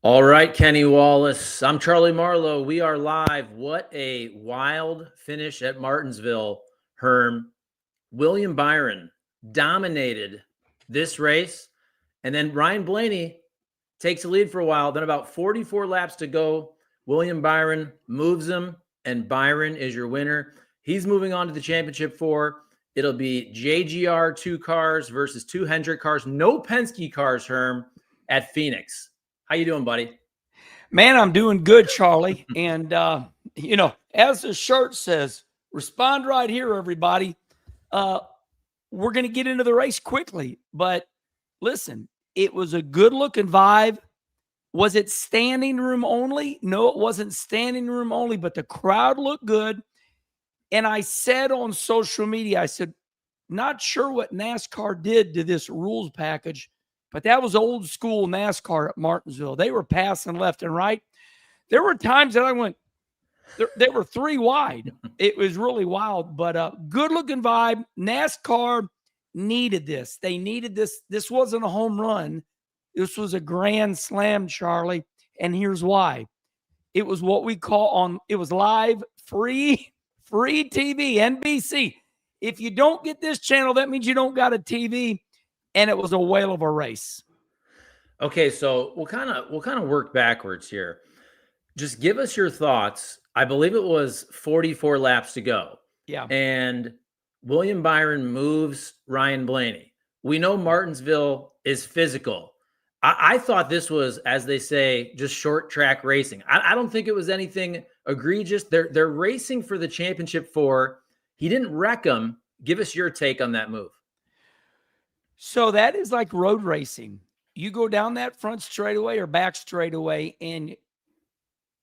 All right, Kenny Wallace. I'm Charlie Marlow. We are live. What a wild finish at Martinsville, Herm. William Byron dominated this race. And then Ryan Blaney takes the lead for a while. Then about 44 laps to go. William Byron moves him, and Byron is your winner. He's moving on to the championship four. It'll be JGR 2 cars versus 2 Hendrick cars. No Penske cars, Herm, at Phoenix. How you doing, buddy? Man, I'm doing good, Charlie. And, as the shirt says, respond right here, everybody. We're going to get into the race quickly. But listen, it was a good-looking vibe. Was it standing room only? No, it wasn't standing room only, but the crowd looked good. And I said on social media, I said, not sure what NASCAR did to this rules package, but that was old school NASCAR at Martinsville. They were passing left and right. There were times that I went, they were 3 wide. It was really wild, but good looking vibe. NASCAR needed this. They needed this. This wasn't a home run. This was a grand slam, Charlie. And here's why. It was what we call it was live, free TV, NBC. If you don't get this channel, that means you don't got a TV. And it was a whale of a race. Okay, so we'll kind of work backwards here. Just give us your thoughts. I believe it was 44 laps to go. Yeah. And William Byron moves Ryan Blaney. We know Martinsville is physical. I thought this was, as they say, just short track racing. I don't think it was anything egregious. They're racing for the championship four. He didn't wreck them. Give us your take on that move. So that is like road racing. You go down that front straightaway or back straightaway, and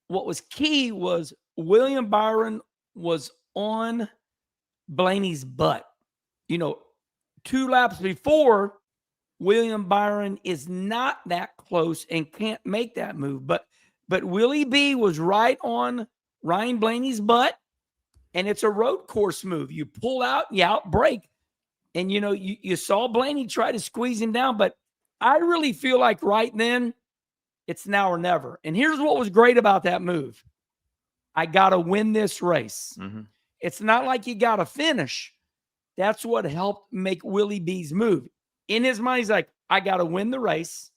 what was key was William Byron was on Blaney's butt. 2 laps before, William Byron is not that close and can't make that move. But Willie B was right on Ryan Blaney's butt, and it's a road course move. You pull out, you out brake. And, you saw Blaney try to squeeze him down, but I really feel like right then it's now or never. And here's what was great about that move. I got to win this race. Mm-hmm. It's not like you got to finish. That's what helped make Willie B's move. In his mind, he's like, I got to win the race.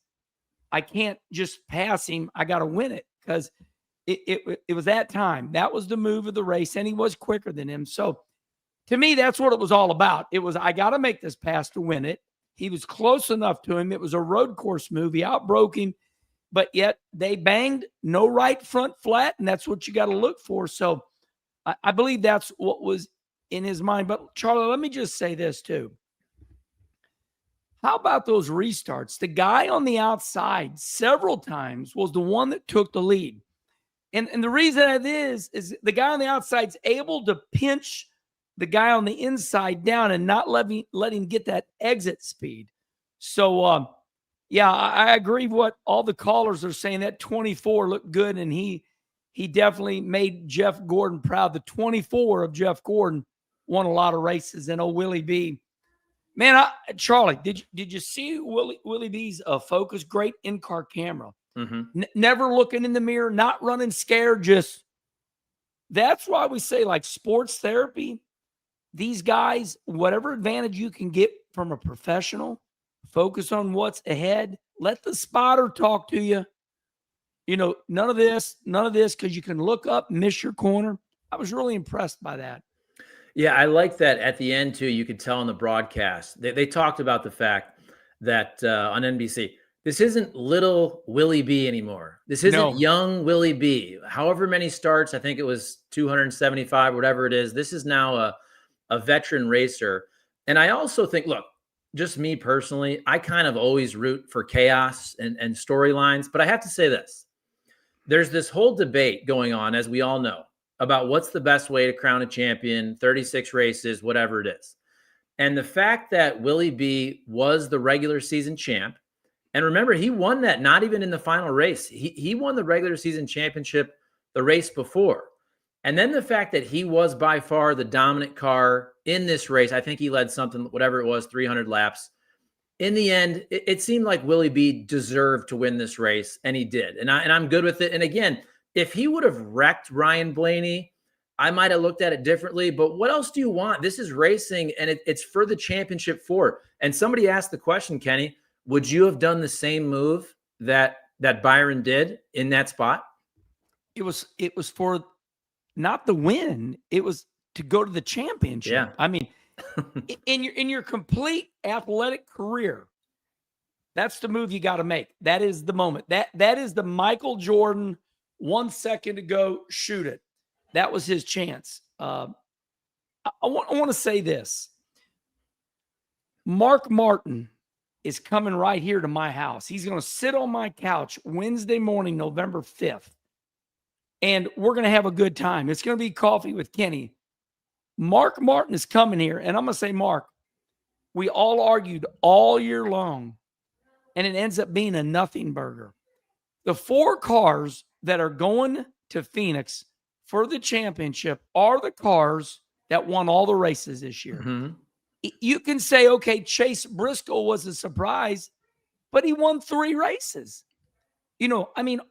I can't just pass him. I got to win it because it was that time. That was the move of the race, and he was quicker than him. So, to me, that's what it was all about. It was, I got to make this pass to win it. He was close enough to him. It was a road course move. He outbroke him, but yet they banged no right front flat, and that's what you got to look for. So I believe that's what was in his mind. But, Charlie, let me just say this too. How about those restarts? The guy on the outside several times was the one that took the lead. And the reason that is the guy on the outside's able to pinch the guy on the inside down and not let him get that exit speed. So, I agree with what all the callers are saying. That 24 looked good, and he definitely made Jeff Gordon proud. The 24 of Jeff Gordon won a lot of races, and Willie B. Man, Charlie, did you see Willie B's focus? Great in-car camera. Mm-hmm. Never looking in the mirror, not running scared. That's why we say, like, sports therapy. These guys, whatever advantage you can get from a professional, focus on what's ahead. Let the spotter talk to you. None of this, because you can look up, miss your corner. I was really impressed by that. Yeah, I like that at the end, too. You could tell in the broadcast. They talked about the fact that on NBC, this isn't little Willie B anymore. This isn't young Willie B. However many starts, I think it was 275, whatever it is. This is now a veteran racer. And I also think, look, just me personally, I kind of always root for chaos and storylines. But I have to say this. There's this whole debate going on, as we all know, about what's the best way to crown a champion, 36 races, whatever it is. And the fact that Willie B was the regular season champ, and remember, he won that not even in the final race. He won the regular season championship the race before. And then the fact that he was by far the dominant car in this race, I think he led something, whatever it was, 300 laps. in the end, it seemed like Willie B deserved to win this race, and he did. And I'm good with it. And again, if he would have wrecked Ryan Blaney, I might have looked at it differently. But what else do you want? This is racing, and it's for the championship four. And somebody asked the question, Kenny, would you have done the same move that Byron did in that spot? It was for not the win. It was to go to the championship. Yeah. I mean, in your complete athletic career, that's the move you got to make. That is the moment. That is the Michael Jordan 1 second to go, shoot it. That was his chance. I want to say this. Mark Martin is coming right here to my house. He's going to sit on my couch Wednesday morning, November 5th. And we're going to have a good time. It's going to be coffee with Kenny. Mark Martin is coming here. And I'm going to say, Mark, we all argued all year long. And it ends up being a nothing burger. The 4 cars that are going to Phoenix for the championship are the cars that won all the races this year. Mm-hmm. You can say, okay, Chase Briscoe was a surprise, but he won 3 races. You know, I mean,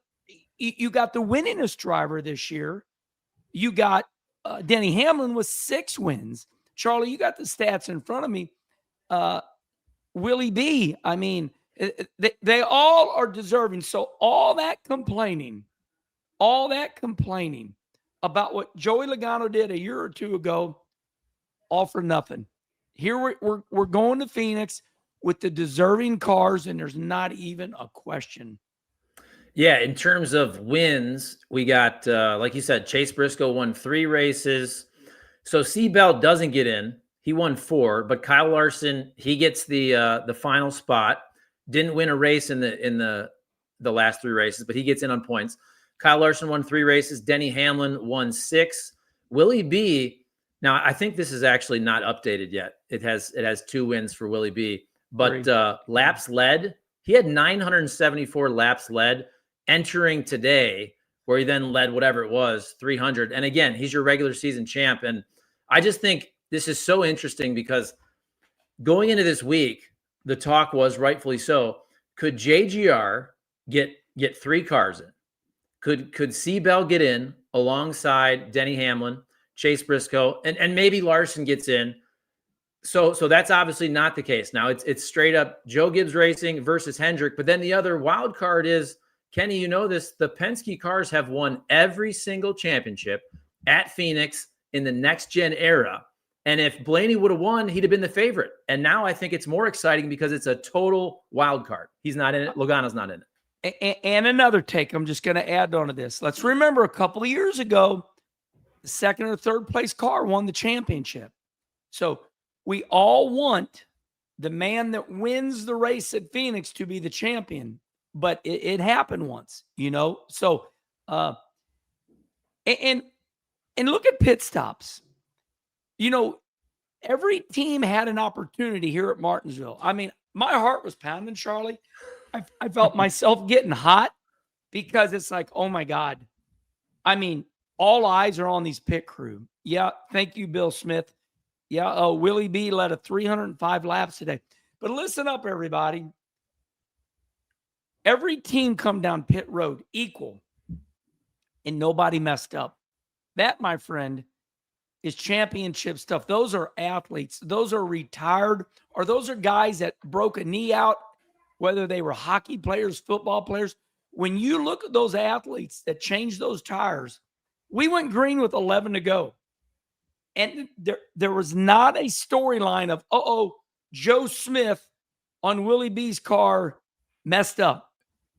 you got the winningest driver this year. You got Denny Hamlin with 6 wins. Charlie, you got the stats in front of me. Willie B, I mean, they all are deserving. So all that complaining about what Joey Logano did a year or 2 ago, all for nothing. Here we're going to Phoenix with the deserving cars, and there's not even a question. Yeah, in terms of wins, we got, like you said, Chase Briscoe won 3 races. So Seabell doesn't get in. He won 4, but Kyle Larson, he gets the final spot. Didn't win a race in the last 3 races, but he gets in on points. Kyle Larson won 3 races. Denny Hamlin won 6. Willie B, now I think this is actually not updated yet. It has 2 wins for Willie B, but laps led, he had 974 laps led entering today, where he then led whatever it was, 300. And again, he's your regular season champ. And I just think this is so interesting because going into this week, the talk was, rightfully so, could JGR get 3 cars in? Could Seabell get in alongside Denny Hamlin, Chase Briscoe, and maybe Larson gets in? So that's obviously not the case. Now it's straight up Joe Gibbs Racing versus Hendrick. But then the other wild card is, Kenny, you know this, the Penske cars have won every single championship at Phoenix in the next gen era. And if Blaney would have won, he'd have been the favorite. And now I think it's more exciting because it's a total wild card. He's not in it. Logano's not in it. And another take, I'm just going to add on to this. Let's remember a couple of years ago, the 2nd or 3rd place car won the championship. So we all want the man that wins the race at Phoenix to be the champion, but it happened once, you know? So, and look at pit stops. You know, every team had an opportunity here at Martinsville. I mean, my heart was pounding, Charlie. I felt myself getting hot because it's like, oh my God. I mean, all eyes are on these pit crew. Yeah. Thank you, Bill Smith. Yeah. Willie B led a 305 laps today. But listen up, everybody. Every team come down pit road equal and nobody messed up. That, my friend, is championship stuff. Those are athletes. Those are retired, or those are guys that broke a knee out, whether they were hockey players, football players. When you look at those athletes that changed those tires, we went green with 11 to go. And there was not a storyline of, Joe Smith on Willie B's car messed up.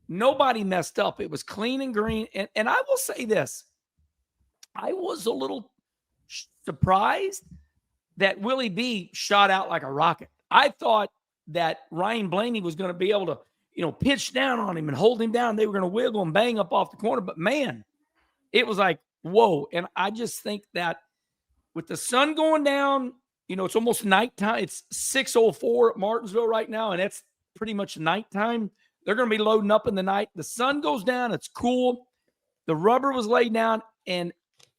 Nobody messed up. It was clean and green. And I will say this. I was a little surprised that Willie B shot out like a rocket. I thought that Ryan Blaney was going to be able to, pitch down on him and hold him down. They were going to wiggle and bang up off the corner. But, man, it was like, whoa. And I just think that with the sun going down, it's almost nighttime. It's 6:04 at Martinsville right now, and it's pretty much nighttime. They're going to be loading up in the night. The sun goes down. It's cool. The rubber was laid down, and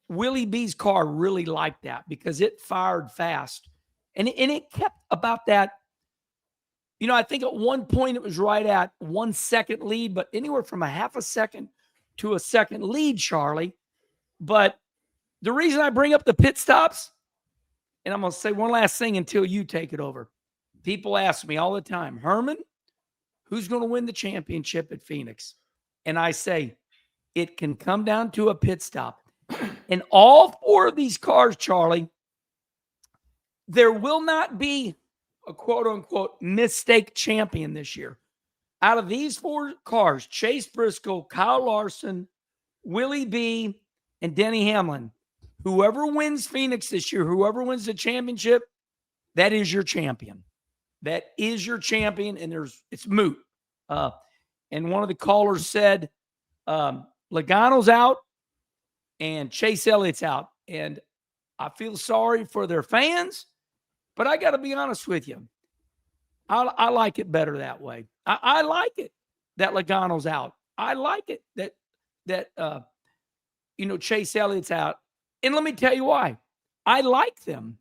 Willie B's car really liked that because it fired fast. And it kept about that, I think at one point it was right at 1 second lead, but anywhere from a half a second to a second lead, Charlie. But the reason I bring up the pit stops, and I'm going to say one last thing until you take it over. People ask me all the time, Herman, who's going to win the championship at Phoenix? And I say, it can come down to a pit stop. And all 4 of these cars, Charlie, there will not be a quote-unquote mistake champion this year. Out of these 4 cars, Chase Briscoe, Kyle Larson, Willie B., and Denny Hamlin, whoever wins Phoenix this year, whoever wins the championship, that is your champion. That is your champion, and it's moot. And one of the callers said Logano's out and Chase Elliott's out. And I feel sorry for their fans, but I got to be honest with you. I like it better that way. I like it that Logano's out. I like it that Chase Elliott's out. And let me tell you why. I like them.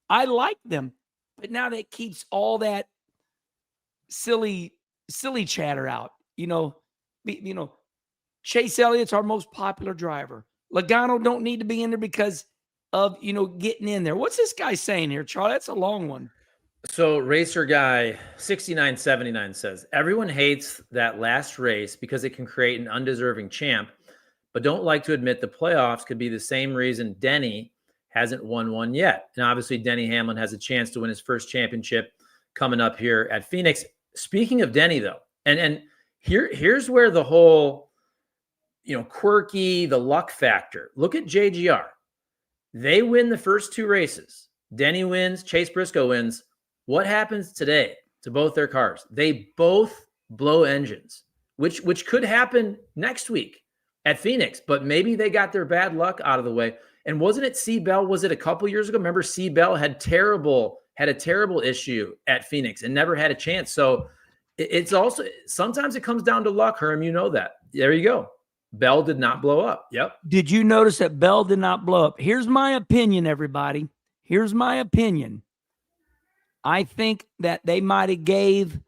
But now that keeps all that silly chatter out. Chase Elliott's our most popular driver. Logano don't need to be in there because of, getting in there. What's this guy saying here, Charlie? That's a long one. So Racer Guy 6979 says, everyone hates that last race because it can create an undeserving champ, but don't like to admit the playoffs could be the same reason Denny hasn't won one yet. And obviously Denny Hamlin has a chance to win his first championship coming up here at Phoenix. Speaking of Denny, though, and here's where the whole, quirky, the luck factor. Look at JGR. They win the first 2 races. Denny wins, Chase Briscoe wins. What happens today to both their cars? They both blow engines, which could happen next week at Phoenix, but maybe they got their bad luck out of the way. And wasn't it C. Bell? Was it a couple years ago? Remember, C. Bell had a terrible issue at Phoenix and never had a chance. So it's also, sometimes it comes down to luck, Herm. You know that. There you go. Bell did not blow up. Yep. Did you notice that Bell did not blow up? Here's my opinion, everybody. Here's my opinion. I think that they might have gave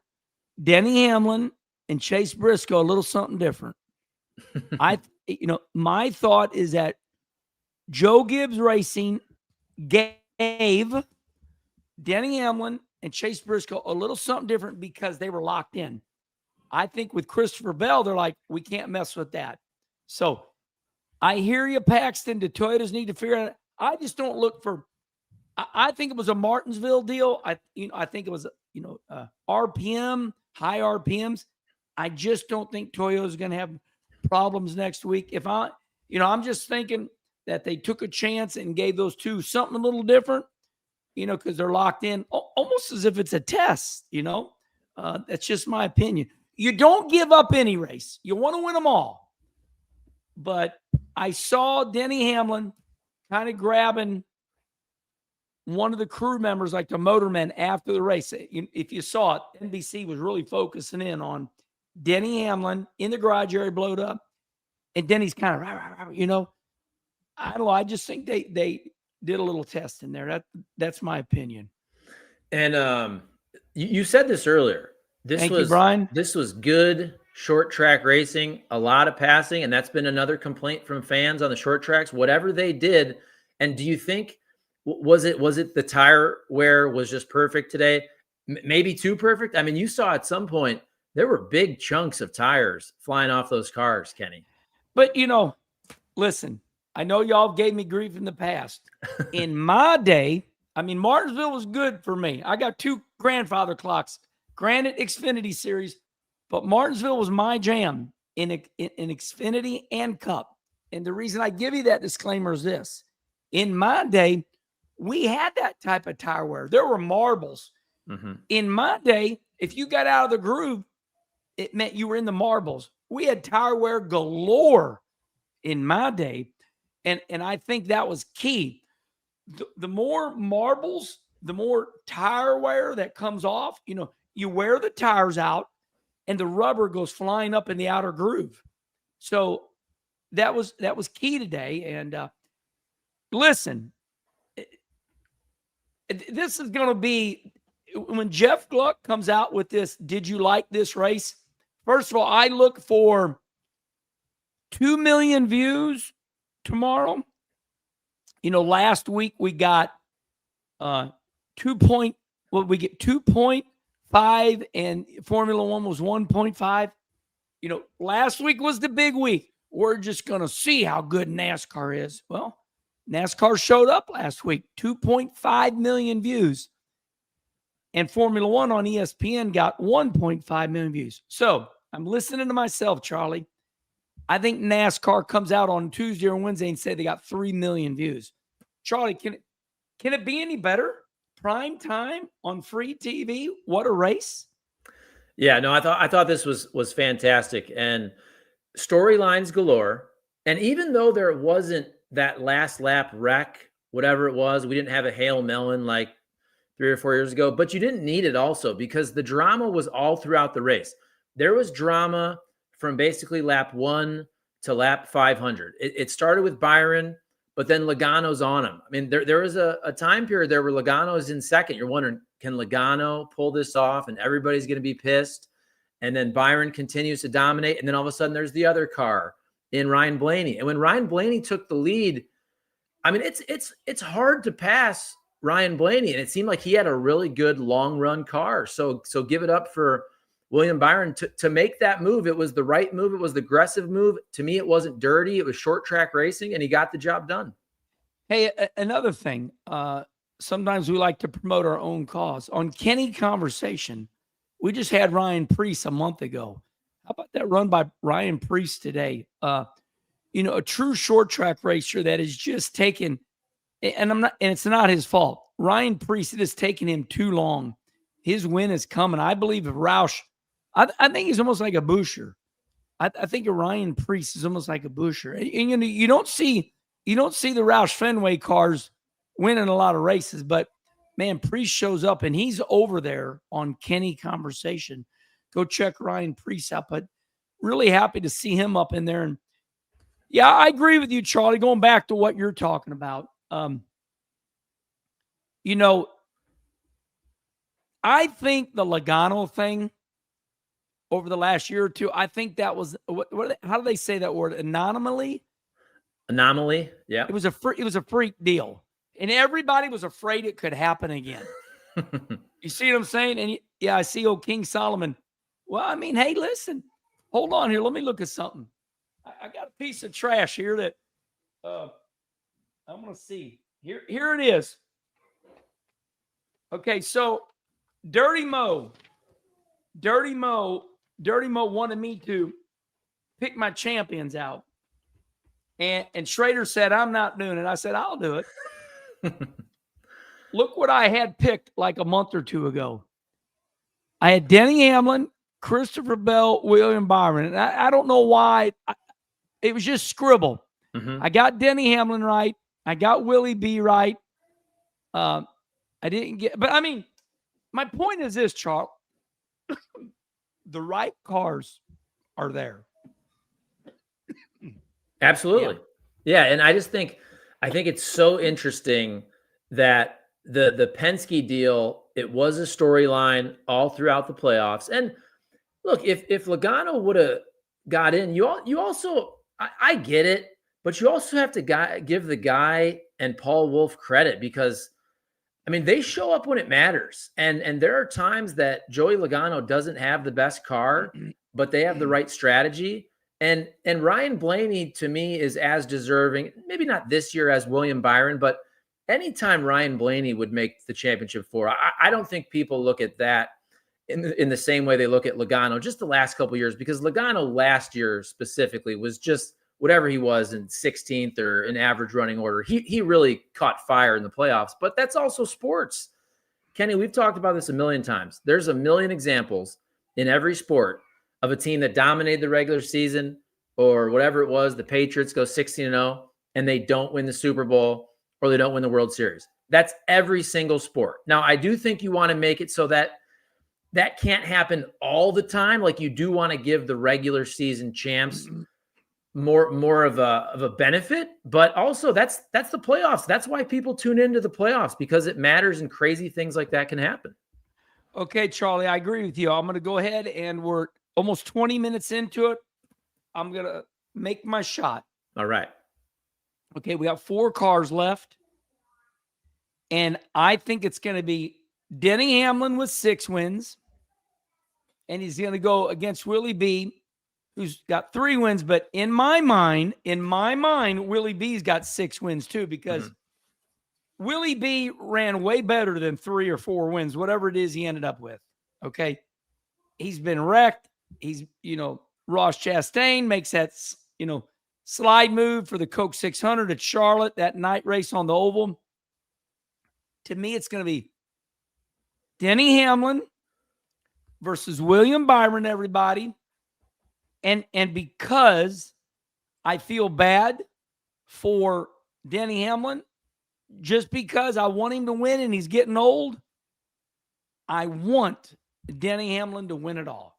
Denny Hamlin and Chase Briscoe a little something different. My thought is that Joe Gibbs Racing gave Denny Hamlin and Chase Briscoe a little something different because they were locked in. I think with Christopher Bell, they're like, we can't mess with that. So I hear you, Paxton. The Toyotas need to figure out. I just don't look for. I think it was a Martinsville deal. I think it was RPM, high RPMs. I just don't think Toyota is going to have problems next week. If I'm just thinking that they took a chance and gave those 2 something a little different, because they're locked in, almost as if it's a test. That's just my opinion. You don't give up any race. You want to win them all. But I saw Denny Hamlin kind of grabbing one of the crew members, like the motorman, after the race. If you saw it, NBC was really focusing in on Denny Hamlin in the garage area, blowed up, and Denny's kind of, I don't know. I just think they did a little test in there. That's my opinion. And you said this earlier. Thank you, Brian. This was good short track racing, a lot of passing, and that's been another complaint from fans on the short tracks. Whatever they did, and do you think was it the tire wear was just perfect today? Maybe too perfect. I mean, you saw at some point there were big chunks of tires flying off those cars, Kenny. But listen, I know y'all gave me grief in the past. In my day, Martinsville was good for me. I got 2 grandfather clocks, granted Xfinity series, but Martinsville was my jam in Xfinity and Cup. And the reason I give you that disclaimer is this. In my day, we had that type of tire wear. There were marbles. Mm-hmm. In my day, if you got out of the groove, it meant you were in the marbles. We had tire wear galore in my day. And I think that was key. The more marbles, the more tire wear that comes off. You wear the tires out and the rubber goes flying up in the outer groove. So that was key today. And listen, this is going to be when Jeff Gluck comes out with this, did you like this race? First of all, I look for 2 million views tomorrow. Last week we got 2.5 and Formula One was 1.5. Last week was the big week. We're just going to see how good NASCAR is. Well, NASCAR showed up last week, 2.5 million views. And Formula One on ESPN got 1.5 million views. So I'm listening to myself, Charlie. I think NASCAR comes out on Tuesday or Wednesday and say they got 3 million views. Charlie, can it be any better? Prime time on free TV. What a race. Yeah, no, I thought this was fantastic, and storylines galore. And even though there wasn't that last lap wreck, whatever it was, we didn't have a Hail Melon like 3 or 4 years ago, but you didn't need it also because the drama was all throughout the race. There was drama from basically lap 1 to lap 500. It started with Byron, but then Logano's on him. I mean, there was a time period there where Logano's in second. You're wondering, can Logano pull this off? And everybody's going to be pissed. And then Byron continues to dominate. And then all of a sudden there's the other car in Ryan Blaney. And when Ryan Blaney took the lead, I mean, it's hard to pass Ryan Blaney. And it seemed like he had a really good long run car. So give it up for William Byron to make that move. It was the right move. It was the aggressive move. To me, it wasn't dirty. It was short track racing, and he got the job done. Hey, another thing. Sometimes we like to promote our own cause. On Kenny Conversation, we just had Ryan Preece a month ago. How about that run by Ryan Preece today? A true short track racer that is just taken, and it's not his fault. Ryan Preece, it has taken him too long. His win is coming. I believe if Roush, I think he's almost like a Buescher. I think Ryan Preece is almost like a Buescher. And you don't see the Roush Fenway cars winning a lot of races, but man, Preece shows up and he's over there on Kenny Conversation. Go check Ryan Preece out, but really happy to see him up in there. And yeah, I agree with you, Charlie, going back to what you're talking about. I think the Logano thing over the last year or two, I think that was how do they say that word? Anomaly, yeah. It was a freak deal, and everybody was afraid it could happen again. You see what I'm saying? And yeah, I see old King Solomon. Well, I mean, hey, listen, hold on here. Let me look at something. I got a piece of trash here that I'm gonna see. Here it is. Okay, so Dirty Mo wanted me to pick my champions out. And Schrader said, I'm not doing it. I said, I'll do it. Look what I had picked like a month or two ago. I had Denny Hamlin, Christopher Bell, William Byron. And I don't know why. It was just scribble. Mm-hmm. I got Denny Hamlin right. I got Willie B right. I didn't get, but I mean, my point is this, Charles. The right cars are there. Absolutely. Yeah. And I think it's so interesting that the Penske deal, it was a storyline all throughout the playoffs. And look, if Logano would have got in, you also, I get it, but you also have to give the guy and Paul Wolfe credit because I mean, they show up when it matters. And there are times that Joey Logano doesn't have the best car, but they have the right strategy. And Ryan Blaney, to me, is as deserving, maybe not this year as William Byron, but anytime Ryan Blaney would make the championship four, I don't think people look at that in the same way they look at Logano just the last couple of years, because Logano last year specifically was just whatever he was in 16th or in average running order. He really caught fire in the playoffs, but that's also sports. Kenny, we've talked about this a million times. There's a million examples in every sport of a team that dominated the regular season or whatever it was. The Patriots go 16-0 and they don't win the Super Bowl or they don't win the World Series. That's every single sport. Now, I do think you want to make it so that that can't happen all the time. Like you do want to give the regular season champs more of a benefit, but also that's the playoffs. That's why people tune into the playoffs, because it matters and crazy things like that can happen. Okay, Charlie, I agree with you. I'm going to go ahead, and we're almost 20 minutes into it. I'm going to make my shot. All right. Okay, we got 4 cars left. And I think it's going to be Denny Hamlin with 6 wins. And he's going to go against Willie B, who's got 3 wins. But in my mind, Willie B's got 6 wins too, because Willie B ran way better than 3 or 4 wins, whatever it is he ended up with. Okay. He's been wrecked. He's, Ross Chastain makes that, slide move for the Coke 600 at Charlotte, that night race on the oval. To me, it's going to be Denny Hamlin versus William Byron, everybody. And because I feel bad for Denny Hamlin, just because I want him to win and he's getting old, I want Denny Hamlin to win it all.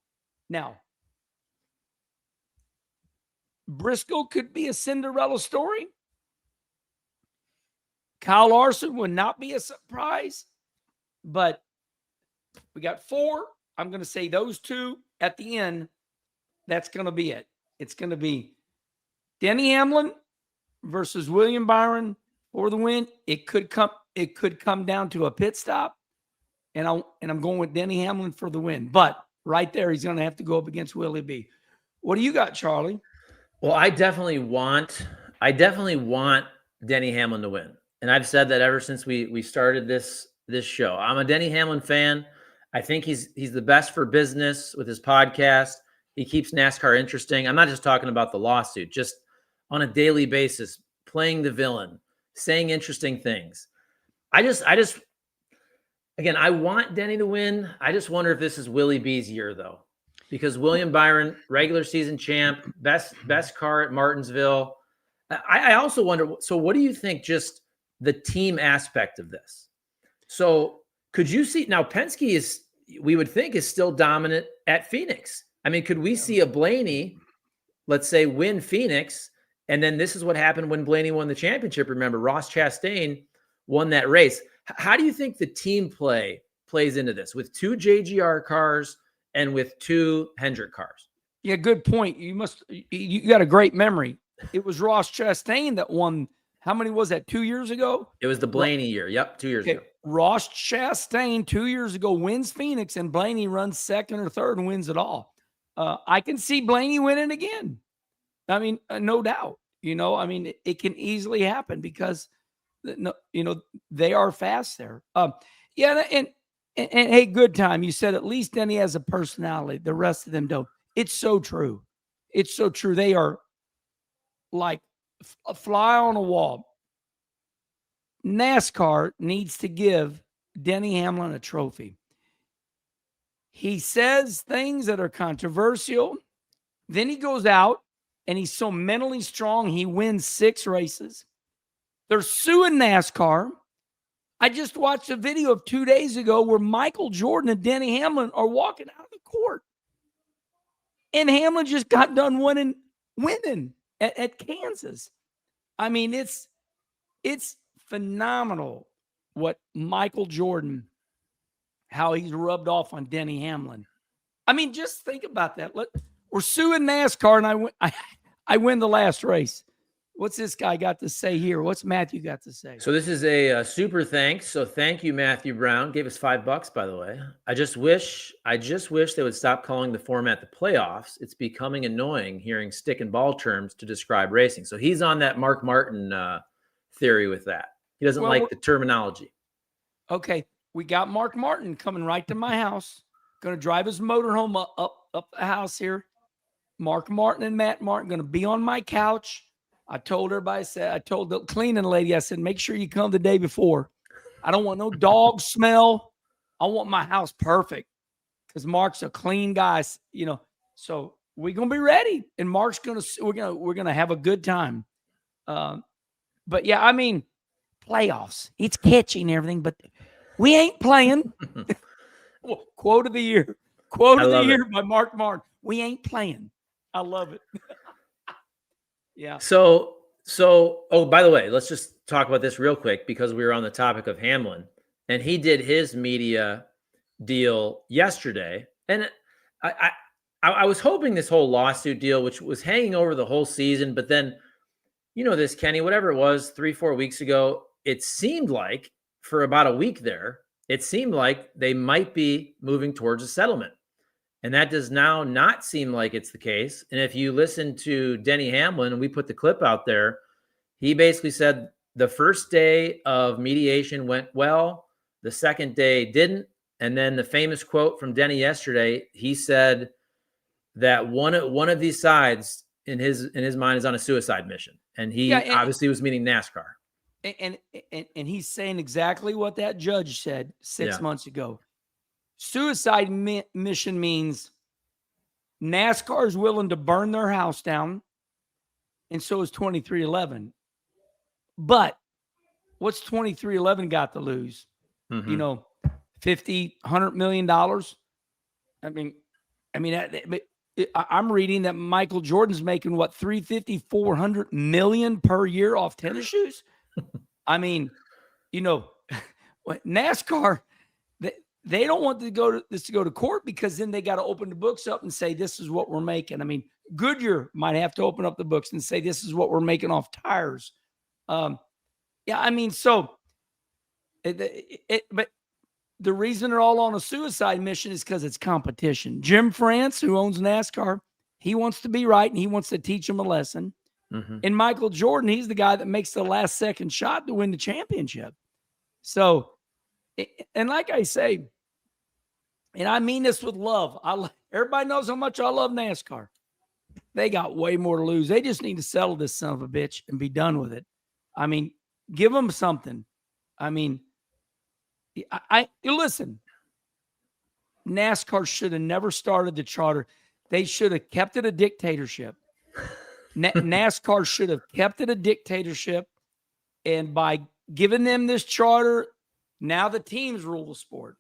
Now, Briscoe could be a Cinderella story. Kyle Larson would not be a surprise, but we got 4. I'm going to say those 2 at the end. That's going to be it. It's going to be Denny Hamlin versus William Byron for the win. It could come down to a pit stop, and I'm going with Denny Hamlin for the win. But right there, he's going to have to go up against Willie B. What do you got, Charlie? Well, I definitely want Denny Hamlin to win. And I've said that ever since we started this show. I'm a Denny Hamlin fan. I think he's the best for business with his podcast. He keeps NASCAR interesting. I'm not just talking about the lawsuit, just on a daily basis, playing the villain, saying interesting things. Again, I want Denny to win. I just wonder if this is Willie B's year, though, because William Byron, regular season champ, best car at Martinsville. I also wonder, so what do you think just the team aspect of this? So could you see, now Penske we would think is still dominant at Phoenix. I mean, could we see a Blaney, let's say, win Phoenix? And then this is what happened when Blaney won the championship. Remember, Ross Chastain won that race. How do you think the team play plays into this with 2 JGR cars and with 2 Hendrick cars? Yeah, good point. You got a great memory. It was Ross Chastain that won. How many was that? 2 years ago? It was the Blaney year. Yep, 2 years ago. Ross Chastain 2 years ago wins Phoenix, and Blaney runs second or third and wins it all. I can see Blaney winning again. I mean, no doubt. It can easily happen because, they are fast there. Yeah, and hey, good time. You said at least Denny has a personality. The rest of them don't. It's so true. It's so true. They are like a fly on a wall. NASCAR needs to give Denny Hamlin a trophy. He says things that are controversial. Then he goes out and he's so mentally strong, he wins 6 races. They're suing NASCAR. I just watched a video of 2 days ago where Michael Jordan and Denny Hamlin are walking out of the court. And Hamlin just got done winning at Kansas. I mean, it's phenomenal what Michael Jordan, how he's rubbed off on Denny Hamlin. I mean, just think about that. We're suing NASCAR, and I win the last race. What's this guy got to say here? What's Matthew got to say? So this is a super thanks. So thank you, Matthew Brown. Gave us $5, by the way. I just wish they would stop calling the format the playoffs. It's becoming annoying hearing stick and ball terms to describe racing. So he's on that Mark Martin theory with that. He doesn't like the terminology. Okay, we got Mark Martin coming right to my house. Going to drive his motorhome up the house here. Mark Martin and Matt Martin going to be on my couch. I told everybody, I told the cleaning lady, I said, make sure you come the day before. I don't want no dog smell. I want my house perfect because Mark's a clean guy, So we're gonna be ready, and Mark's we're gonna have a good time. But yeah, I mean, playoffs. It's catchy and everything, but we ain't playing. Quote of the year. Quote of the year by Mark Martin. We ain't playing. I love it. Yeah. So, oh, by the way, let's just talk about this real quick because we were on the topic of Hamlin, and he did his media deal yesterday, and I was hoping this whole lawsuit deal, which was hanging over the whole season, but then, this, Kenny, whatever it was, 3-4 weeks ago, it seemed like for about a week there, it seemed like they might be moving towards a settlement. And that does now not seem like it's the case. And if you listen to Denny Hamlin, and we put the clip out there, he basically said the first day of mediation went well, the second day didn't. And then the famous quote from Denny yesterday, he said that one of these sides in his mind is on a suicide mission. And he obviously was meaning NASCAR. And he's saying exactly what that judge said 6 months ago. Suicide mission means NASCAR is willing to burn their house down, and so is 2311. But what's 2311 got to lose? $50, $100 million. I'm reading that Michael Jordan's making what, 350, 400 million per year off tennis shoes. NASCAR, they don't want this to go to court, because then they got to open the books up and say, this is what we're making. Goodyear might have to open up the books and say, this is what we're making off tires. But the reason they're all on a suicide mission is because it's competition. Jim France, who owns NASCAR, he wants to be right, and he wants to teach them a lesson. And Michael Jordan, he's the guy that makes the last second shot to win the championship. So, and like I say, and I mean this with love, everybody knows how much I love NASCAR. They got way more to lose. They just need to settle this son of a bitch and be done with it. Give them something. Listen, NASCAR should have never started the charter. They should have kept it a dictatorship. NASCAR should have kept it a dictatorship. And by giving them this charter, now the teams rule the sport.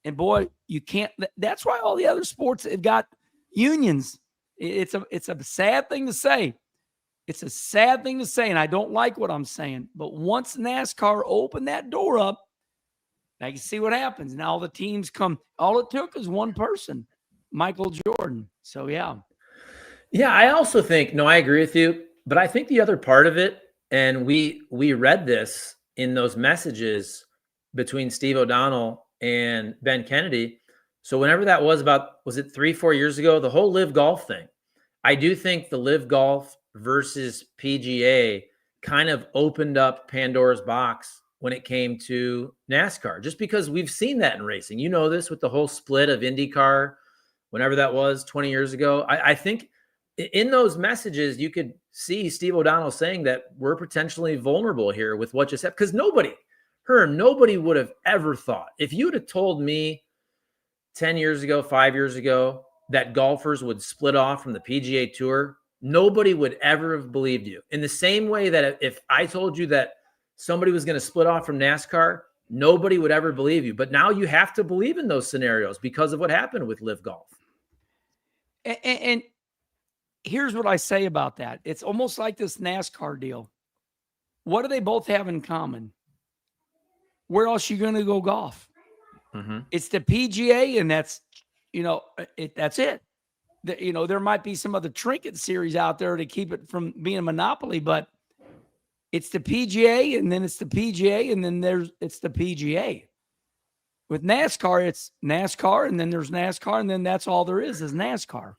And boy, you can't. That's why all the other sports have got unions. It's a sad thing to say. It's a sad thing to say, and I don't like what I'm saying. But once NASCAR opened that door up, now you see what happens. Now all the teams come. All it took is one person, Michael Jordan. So, yeah. Yeah, I also think, I agree with you. But I think the other part of it, and we read this in those messages between Steve O'Donnell and Ben Kennedy. So whenever that was it 3-4 years ago, the whole Live Golf thing, I do think the Live Golf versus PGA kind of opened up Pandora's box when it came to NASCAR, just because we've seen that in racing. You know this with the whole split of IndyCar, whenever that was 20 years ago. I think in those messages, you could see Steve O'Donnell saying that we're potentially vulnerable here with what just happened, because nobody would have ever thought, if you would have told me 10 years ago, 5 years ago, that golfers would split off from the PGA Tour, nobody would ever have believed you. In the same way that if I told you that somebody was going to split off from NASCAR, nobody would ever believe you. But now you have to believe in those scenarios because of what happened with Live Golf. And here's what I say about that. It's almost like this NASCAR deal. What do they both have in common? Where else are you going to go golf? It's the PGA, and that's, that's it. There might be some other trinket series out there to keep it from being a monopoly, but it's the PGA, and then it's the PGA, and then it's the PGA. With NASCAR, it's NASCAR, and then there's NASCAR, and then that's all there is NASCAR.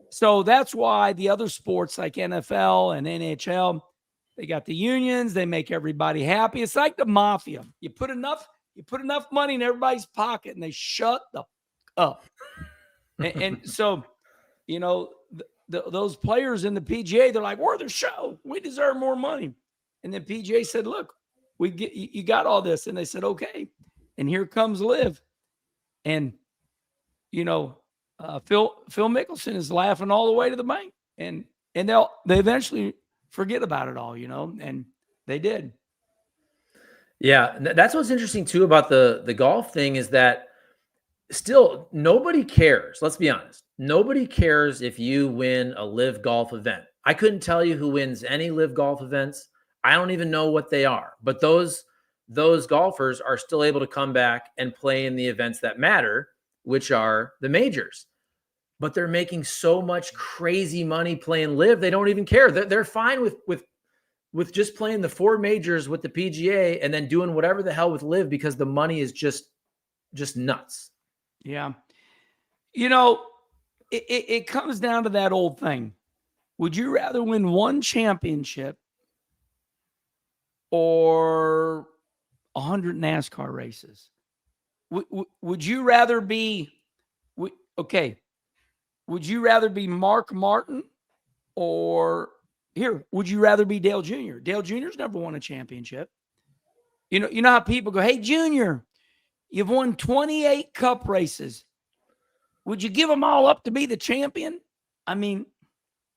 So that's why the other sports like NFL and NHL, they got the unions. They make everybody happy. It's like the mafia. You put enough money in everybody's pocket, and they shut the up. and so, those players in the PGA, they're like, we're the show. We deserve more money. And then PGA said, look, you got all this. And they said, okay. And here comes Liv. And, Phil Mickelson is laughing all the way to the bank. And they eventually forget about it all, and they did. Yeah. That's what's interesting too about the golf thing, is that still nobody cares. Let's be honest. Nobody cares if you win a Live Golf event. I couldn't tell you who wins any Live Golf events. I don't even know what they are, but those those golfers are still able to come back and play in the events that matter, which are the majors. But they're making so much crazy money playing live, they don't even care. They're fine with just playing the 4 majors with the PGA and then doing whatever the hell with live, because the money is just nuts. Yeah. You know, it comes down to that old thing. Would you rather win 1 championship or 100 NASCAR races? Would you rather be, okay, would you rather be Mark Martin or would you rather be Dale Jr.? Dale Jr.'s never won a championship. You know how people go, hey, Junior, you've won 28 cup races. Would you give them all up to be the champion? I mean,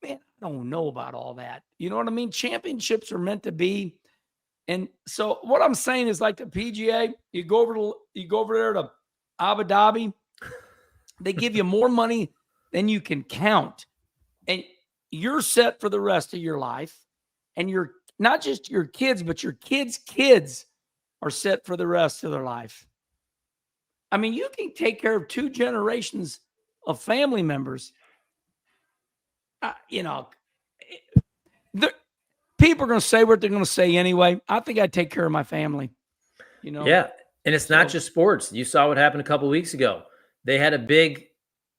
man, I don't know about all that. You know what I mean? Championships are meant to be. And so what I'm saying is, like the PGA, you go over there to Abu Dhabi, they give you more money than you can count. And you're set for the rest of your life. And you're not just your kids, but your kids are set for the rest of their life. I mean, you can take care of 2 generations of family members. People are going to say what they're going to say anyway. I think I'd take care of my family. Yeah, and it's not just sports. You saw what happened a couple of weeks ago. They had a big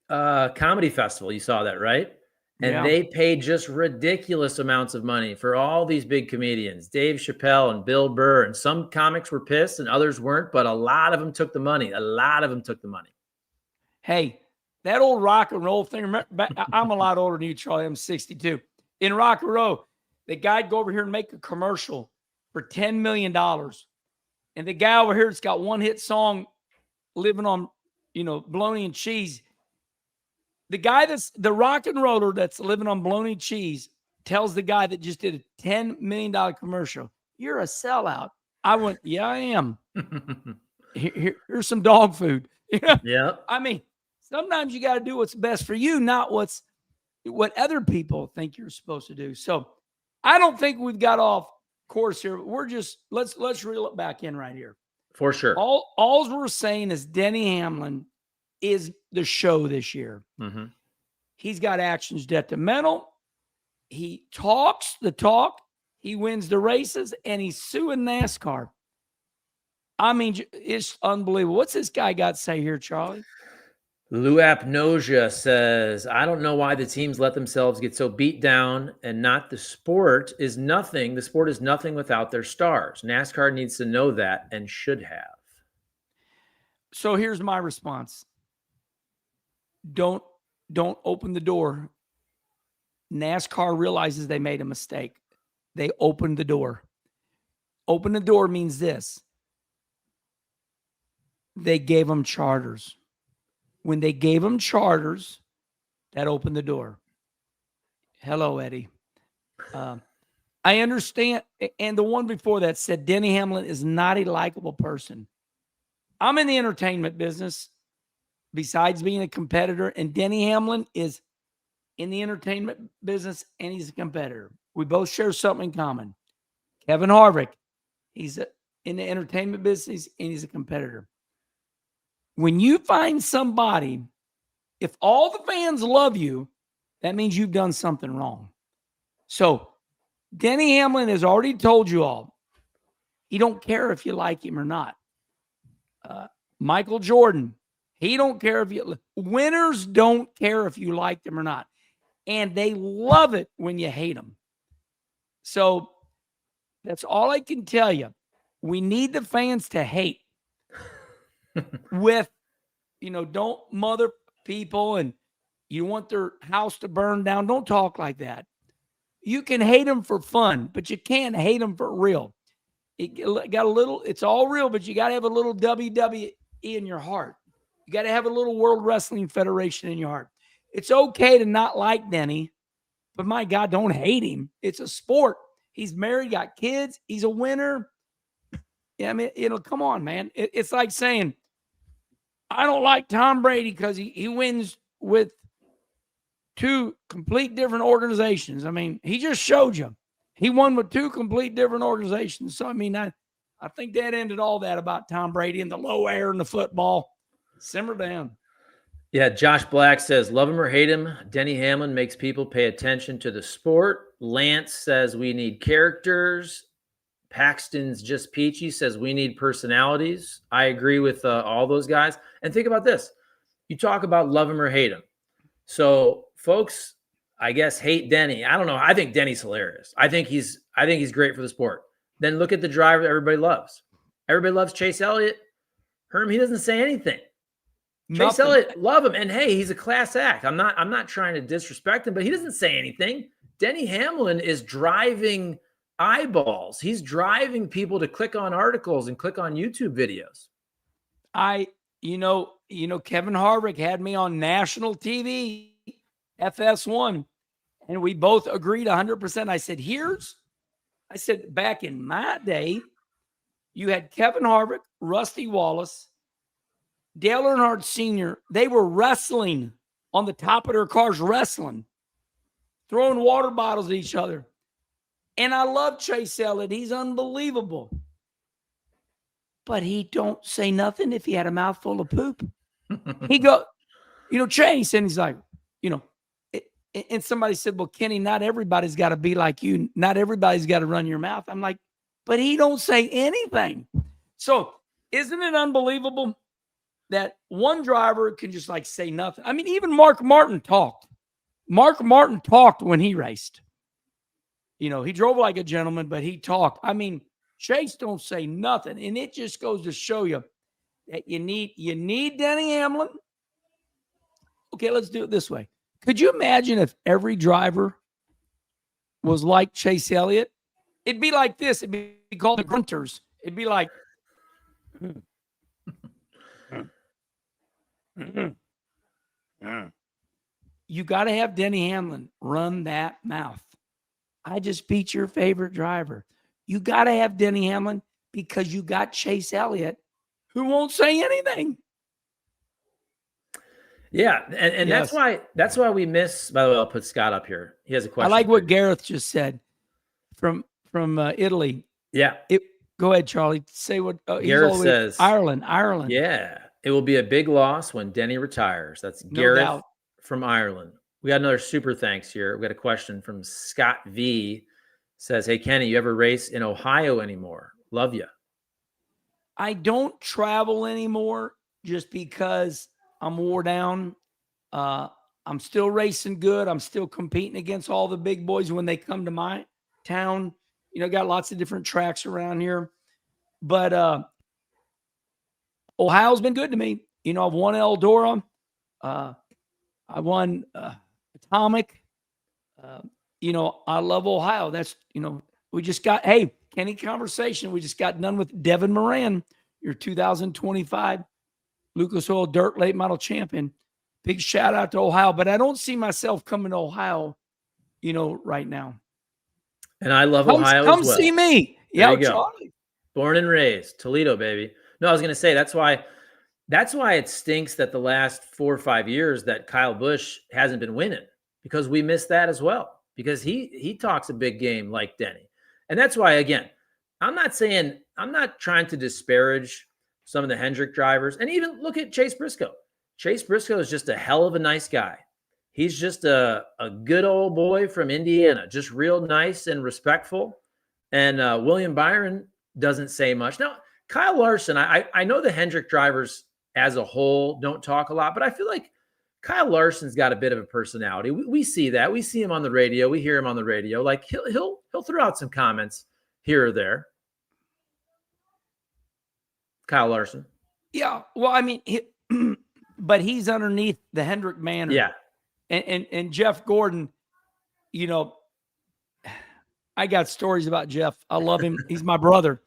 comedy festival. You saw that, right? And they paid just ridiculous amounts of money for all these big comedians, Dave Chappelle and Bill Burr. And some comics were pissed and others weren't, but a lot of them took the money. Hey, that old rock and roll thing. Remember, I'm a lot older than you, Charlie. I'm 62. In rock and roll, the guy'd go over here and make a commercial for $10 million. And the guy over here that's got one hit song, living on, bologna and cheese. The guy that's the rock and roller that's living on bologna and cheese tells the guy that just did a $10 million commercial, you're a sellout. I went, yeah, I am. Here's some dog food. Yeah. I mean, sometimes you got to do what's best for you, not what other people think you're supposed to do. So I don't think we've got off course here. We're just, let's reel it back in right here. For sure. All we're saying is Denny Hamlin is the show this year. Mm-hmm. He's got actions detrimental. He talks the talk. He wins the races, and he's suing NASCAR. I mean, it's unbelievable. What's this guy got to say here, Charlie? Lou Apnosia says, I don't know why the teams let themselves get so beat down and not the sport is nothing. The sport is nothing without their stars. NASCAR needs to know that and should have. So here's my response. Don't open the door. NASCAR realizes they made a mistake. They opened the door. Open the door means this. They gave them charters. When they gave them charters, that opened the door. Hello, Eddie. I understand. And the one before that said Denny Hamlin is not a likable person. I'm in the entertainment business besides being a competitor, and Denny Hamlin is in the entertainment business, and he's a competitor. We both share something in common. Kevin Harvick, he's in the entertainment business, and he's a competitor. When you find somebody, if all the fans love you, that means you've done something wrong. So Denny Hamlin has already told you all, he don't care if you like him or not. Michael Jordan, he don't care if you, winners don't care if you like them or not. And they love it when you hate them. So that's all I can tell you. We need the fans to hate. With, don't mother people and you want their house to burn down. Don't talk like that. You can hate them for fun, but you can't hate them for real. It's all real, but you got to have a little WWE in your heart. You got to have a little World Wrestling Federation in your heart. It's okay to not like Denny, but my God, don't hate him. It's a sport. He's married, got kids. He's a winner. Yeah, I mean, come on, man. It's like saying, I don't like Tom Brady because he wins with 2 complete different organizations. I mean, he just showed you. He won with 2 complete different organizations. So, I mean, I I think that ended all that about Tom Brady and the low air and the football. Simmer down. Yeah, Josh Black says, love him or hate him, Denny Hamlin makes people pay attention to the sport. Lance says we need characters. Paxton's Just Peachy says we need personalities. I agree with all those guys. And think about this. You talk about love him or hate him. So folks, I guess, hate Denny. I don't know. I think Denny's hilarious. I think he's great for the sport. Then look at the driver that everybody loves. Everybody loves Chase Elliott. Herm, he doesn't say anything. Chase Elliott, love him. And hey, he's a class act. I'm not trying to disrespect him, but he doesn't say anything. Denny Hamlin is driving eyeballs. He's driving people to click on articles and click on YouTube videos. Kevin Harvick had me on national TV, FS1, and we both agreed 100%. I said, back in my day, you had Kevin Harvick, Rusty Wallace, Dale Earnhardt Sr. They were wrestling on the top of their cars, wrestling, throwing water bottles at each other. And I love Chase Elliott. He's unbelievable. But he don't say nothing if he had a mouthful of poop. He go, Chase, and he's like, and somebody said, well, Kenny, not everybody's got to be like you. Not everybody's got to run your mouth. I'm like, but he don't say anything. So isn't it unbelievable that one driver can just like say nothing? I mean, even Mark Martin talked. Mark Martin talked when he raced. He drove like a gentleman, but he talked. I mean, Chase don't say nothing. And it just goes to show you that you need Denny Hamlin. Okay, let's do it this way. Could you imagine if every driver was like Chase Elliott? It'd be like this. It'd be called the grunters. It'd be like, you got to have Denny Hamlin run that mouth. I just beat your favorite driver. You got to have Denny Hamlin because you got Chase Elliott who won't say anything. Yeah, and yes. that's why we miss. By the way, I'll put Scott up here. He has a question. I like what Gareth just said from Italy. Yeah. Go ahead, Charlie. Say what Gareth says. Ireland. Yeah, it will be a big loss when Denny retires. That's Gareth from Ireland. We got another super thanks here. We got a question from Scott V. Says, hey, Kenny, you ever race in Ohio anymore? Love you. I don't travel anymore just because I'm wore down. I'm still racing good. I'm still competing against all the big boys when they come to my town. Got lots of different tracks around here. But Ohio's been good to me. I've won Eldora. I won Atomic. I love Ohio. That's, we just got, hey, Kenny conversation. We just got done with Devin Moran, your 2025 Lucas Oil Dirt Late Model Champion. Big shout out to Ohio, but I don't see myself coming to Ohio, right now. And I love Ohio as well. Come see me. Yeah, Charlie. Born and raised, Toledo, baby. No, I was going to say, that's why it stinks that the last 4 or 5 years that Kyle Busch hasn't been winning, because we missed that as well, because he talks a big game like Denny. And that's why, again, I'm not trying to disparage some of the Hendrick drivers. And even look at Chase Briscoe. Chase Briscoe is just a hell of a nice guy. He's just a good old boy from Indiana, just real nice and respectful. And William Byron doesn't say much. Now, Kyle Larson, I know the Hendrick drivers as a whole don't talk a lot, but I feel like Kyle Larson's got a bit of a personality. We see that. We see him on the radio. We hear him on the radio. Like he'll throw out some comments here or there. Kyle Larson. Yeah. Well, I mean, but he's underneath the Hendrick banner. Yeah. And Jeff Gordon, I got stories about Jeff. I love him. He's my brother.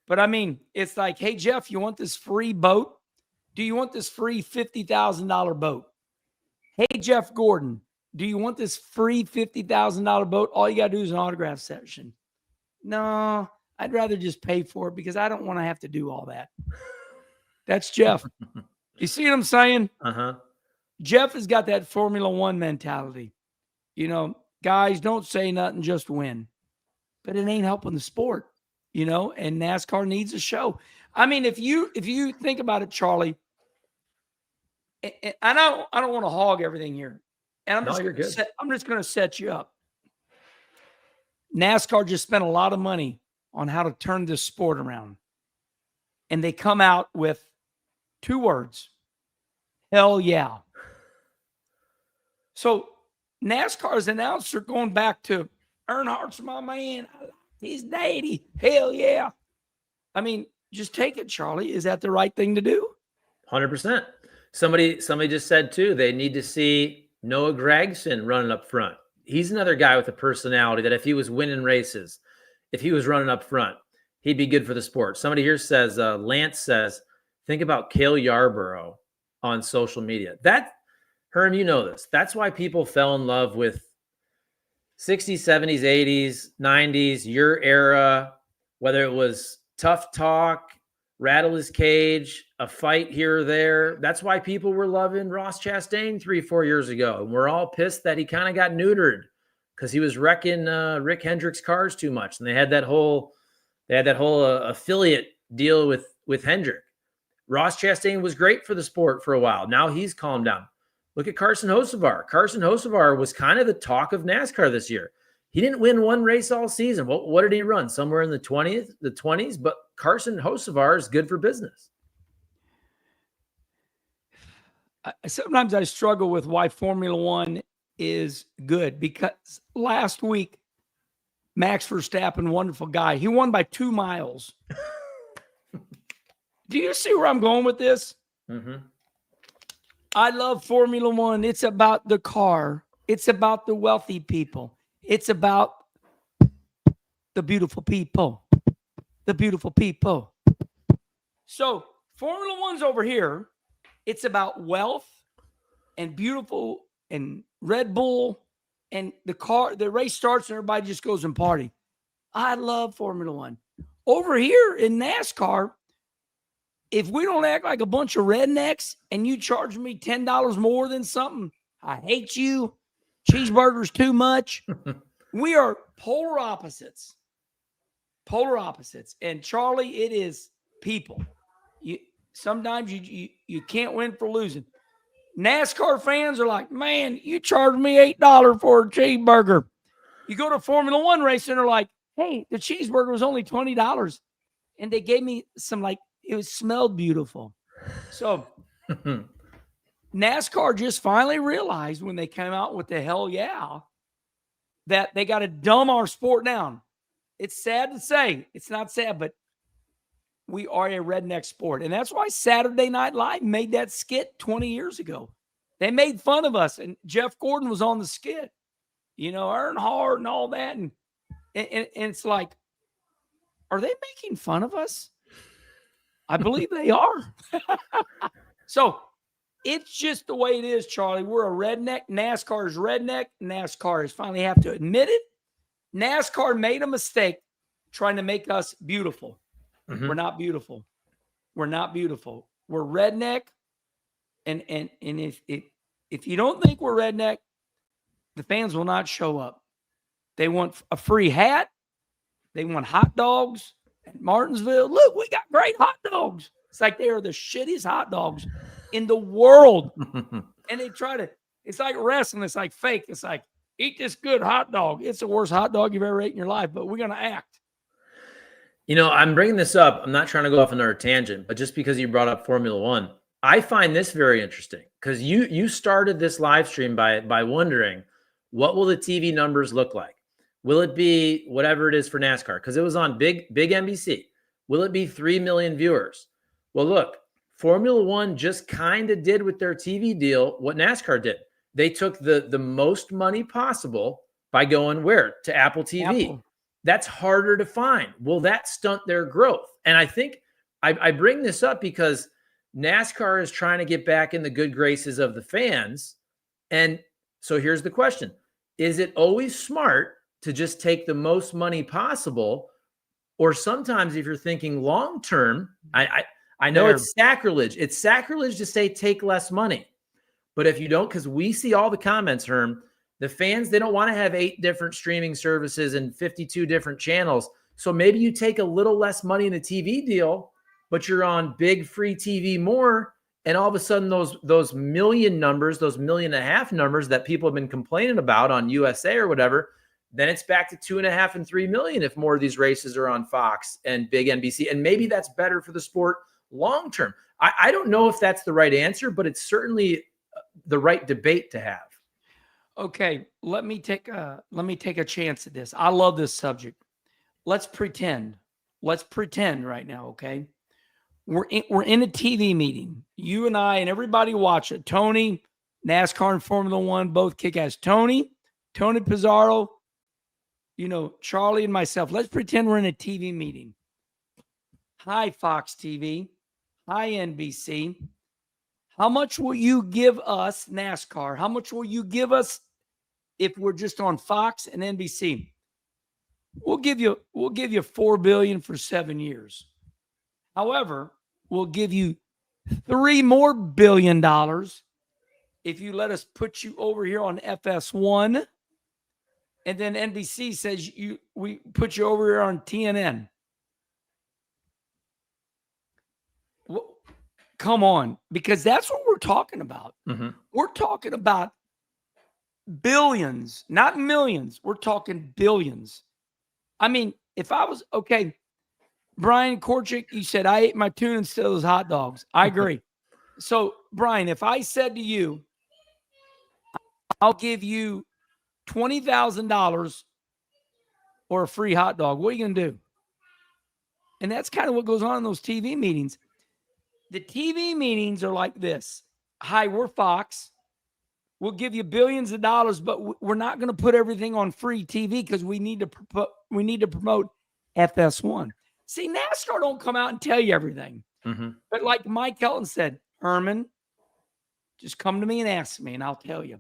But I mean, it's like, hey, Jeff, you want this free boat? Do you want this free $50,000 boat? Hey, Jeff Gordon, do you want this free $50,000 boat? All you got to do is an autograph session. No, I'd rather just pay for it because I don't want to have to do all that. That's Jeff. You see what I'm saying? Uh-huh. Jeff has got that Formula One mentality. Guys, don't say nothing, just win. But it ain't helping the sport. and NASCAR needs a show. I mean, if you think about it, Charlie, and I don't want to hog everything here. And I'm just going to set you up. NASCAR just spent a lot of money on how to turn this sport around. And they come out with 2 words. Hell yeah. So NASCAR's announcer going back to Earnhardt's my man. He's daddy. Hell yeah. I mean, just take it, Charlie. Is that the right thing to do? 100%. Somebody just said too, they need to see Noah Gragson running up front. He's another guy with a personality that if he was winning races, if he was running up front, he'd be good for the sport. Somebody here says, Lance says, think about Cale Yarborough on social media. That, Herm, you know this. That's why people fell in love with 60s, 70s, 80s, 90s, your era, whether it was tough talk, rattle his cage, a fight here or there. That's why people were loving Ross Chastain 3-4 years ago. And we're all pissed that he kind of got neutered because he was wrecking Rick Hendrick's cars too much. And they had that whole affiliate deal with Hendrick. Ross Chastain was great for the sport for a while. Now he's calmed down. Look at Carson Hocevar. Carson Hocevar was kind of the talk of NASCAR this year. He didn't win one race all season. What did he run? Somewhere in the 20s, but Carson Hocevar is good for business. Sometimes I struggle with why Formula One is good, because last week, Max Verstappen, wonderful guy. He won by 2 miles. Do you see where I'm going with this? Mm-hmm. I love Formula One. It's about the car. It's about the wealthy people. It's about the beautiful people. The beautiful people. So Formula One's over here. It's about wealth and beautiful and Red Bull, and the race starts and everybody just goes and party. I love Formula One. Over here in NASCAR, if we don't act like a bunch of rednecks and you charge me $10 more than something, I hate you. Cheeseburgers too much. We are polar opposites. Polar opposites. And Charlie, it is people. Sometimes you can't win for losing. NASCAR fans are like, man, you charged me $8 for a cheeseburger. You go to Formula One race and they're like, hey, the cheeseburger was only $20. And they gave me some, like, it smelled beautiful. So NASCAR just finally realized when they came out with the hell yeah that they got to dumb our sport down. It's sad to say. It's not sad, but we are a redneck sport. And that's why Saturday Night Live made that skit 20 years ago. They made fun of us, and Jeff Gordon was on the skit. Earnhardt and all that. And it's like, are they making fun of us? I believe they are. So it's just the way it is, Charlie. We're a redneck. NASCAR is redneck. NASCAR is finally have to admit it. NASCAR made a mistake trying to make us beautiful. Mm-hmm. We're not beautiful. We're not beautiful. We're redneck. And if you don't think we're redneck, the fans will not show up. They want a free hat. They want hot dogs at Martinsville. Look, we got great hot dogs. It's like they are the shittiest hot dogs in the world. And they try to, it's like wrestling. It's like fake. It's like, eat this good hot dog. It's the worst hot dog you've ever ate in your life, but we're going to act. I'm bringing this up. I'm not trying to go off another tangent, but just because you brought up Formula One, I find this very interesting because you started this live stream by wondering, what will the TV numbers look like? Will it be whatever it is for NASCAR? Because it was on big NBC. Will it be 3 million viewers? Well, look, Formula One just kind of did with their TV deal what NASCAR did. They took the most money possible by going where? To Apple TV. Apple. That's harder to find. Will that stunt their growth? And I think I bring this up because NASCAR is trying to get back in the good graces of the fans. And so here's the question. Is it always smart to just take the most money possible? Or sometimes if you're thinking long-term, I know it's sacrilege. It's sacrilege to say take less money. But if you don't, because we see all the comments, Herm, the fans, they don't want to have 8 different streaming services and 52 different channels. So maybe you take a little less money in a TV deal, but you're on big free TV more. And all of a sudden those million numbers, those 1.5 million numbers that people have been complaining about on USA or whatever, then it's back to 2.5 and 3 million if more of these races are on Fox and big NBC. And maybe that's better for the sport long term. I don't know if that's the right answer, but it's certainly the right debate to have. Okay, let me take a chance at this. I love this subject. Let's pretend right now, okay? We're in a TV meeting. You and I and everybody watch it. Tony, NASCAR and Formula One, both kick ass. Tony Pizarro, Charlie and myself. Let's pretend we're in a TV meeting. Hi, Fox TV. Hi, NBC. How much will you give us, NASCAR? How much will you give us if we're just on Fox and NBC? We'll give you $4 billion for 7 years. However, we'll give you $3 more billion if you let us put you over here on FS1, and then NBC says we put you over here on TNN. Well, come on, because that's what we're talking about. Mm-hmm. We're talking about billions, not millions. We're talking billions. I mean, if I was, okay, Brian Korchik, you said I ate my tuna instead of those hot dogs. I agree. So, Brian, if I said to you, I'll give you $20,000 or a free hot dog, what are you going to do? And that's kind of what goes on in those TV meetings. The TV meetings are like this. Hi, we're Fox. We'll give you billions of dollars, but we're not going to put everything on free TV because we need to promote FS1. See, NASCAR don't come out and tell you everything. Mm-hmm. But like Mike Helton said, Herman, just come to me and ask me, and I'll tell you.